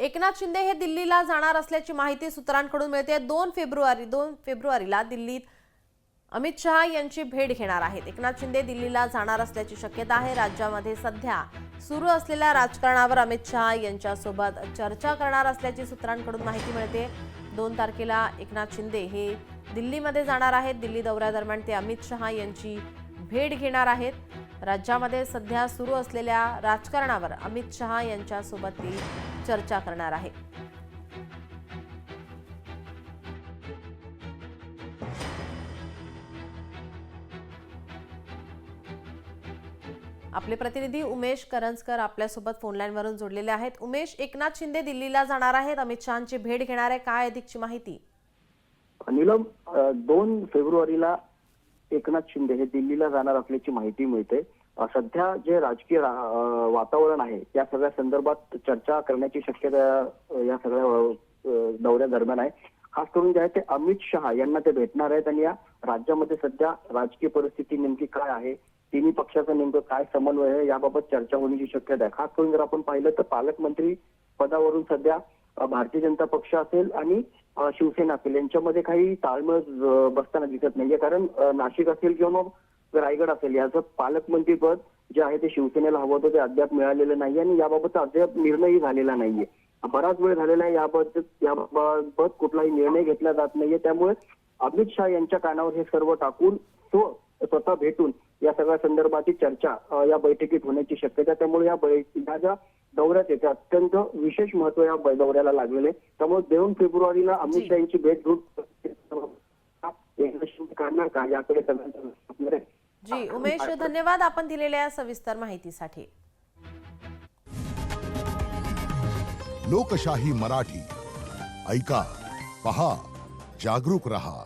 एकनाथ शिंदे हे दिल्लीला जाणार असल्याची माहिती सूत्रांकडून मिळते। 2 फेब्रुवारीला दिल्लीत अमित शहा यांची भेट घेणार आहेत। एकनाथ शिंदे दिल्लीला जाणार असल्याची शक्यता आहे। राज्यामध्ये सध्या सुरू असलेल्या राजकारणावर अमित शहा यांच्यासोबत चर्चा करणार असल्याची सूत्रांकडून माहिती मिळते। 2 तारखेला एकनाथ शिंदे हे दिल्लीमध्ये जाणार आहेत। दिल्ली दौऱ्यादरम्यान ते अमित शहा यांची भेट घेणार आहेत। राज्यामध्ये सध्या सुरू असलेल्या राजकारणावर अमित शहा यांच्यासोबत ते चर्चा करणार आहे। आपले प्रतिनिधी उमेश करंजकर आपल्यासोबत फोन लाईनवरून जोडलेले आहेत। उमेश, एकनाथ शिंदे दिल्लीला जाणार आहेत, अमित शहांची भेट घेणार आहे, काय अधिकची माहिती? नीलम, 2 फेब्रुवारीला एकनाथ शिंदे हे दिल्लीला जाणार असल्याची माहिती मिळते। सध्या जे राजकीय वातावरण आहे त्या सगळ्या संदर्भात चर्चा करण्याची शक्यता या सगळ्या दौऱ्यादरम्यान आहे। खास करून जे आहे ते अमित शहा यांना ते भेटणार आहेत आणि या राज्यामध्ये सध्या राजकीय परिस्थिती नेमकी काय आहे, तिन्ही पक्षाचं नेमकं काय समन्वय आहे याबाबत चर्चा होण्याची शक्यता आहे। खास करून जर आपण पाहिलं तर पालकमंत्री पदावरून सध्या भारतीय जनता पक्ष असेल आणि शिवसेना असेल यांच्यामध्ये काही ताळमेळ बसताना दिसत नाहीये। कारण नाशिक असेल किंवा मग रायगड असेल याचं पालकमंत्री पद जे आहे ते शिवसेनेला हवं होतं ते अद्याप मिळालेलं नाही आणि याबाबत अद्याप निर्णयही झालेला नाहीये। बराच वेळ झालेला आहे, याबाबत कुठलाही निर्णय घेतला जात नाहीये। त्यामुळे अमित शहा यांच्या कानावर हे सर्व टाकून तो स्वतः भेटून या सगळ्या संदर्भाची चर्चा या बैठकीत होण्याची शक्यता आहे। त्यामुळे या ज्या दौऱ्यात येते अत्यंत विशेष महत्व या दौऱ्याला लागलेले। त्यामुळे 2 फेब्रुवारीला अमित शहा यांची भेट करणार का याकडे सगळ्यांचं। जी उमेश, धन्यवाद आपण दिलेल्या सविस्तर माहितीसाठी। लोकशाही मराठी ऐका, पहा, जागरूक रहा।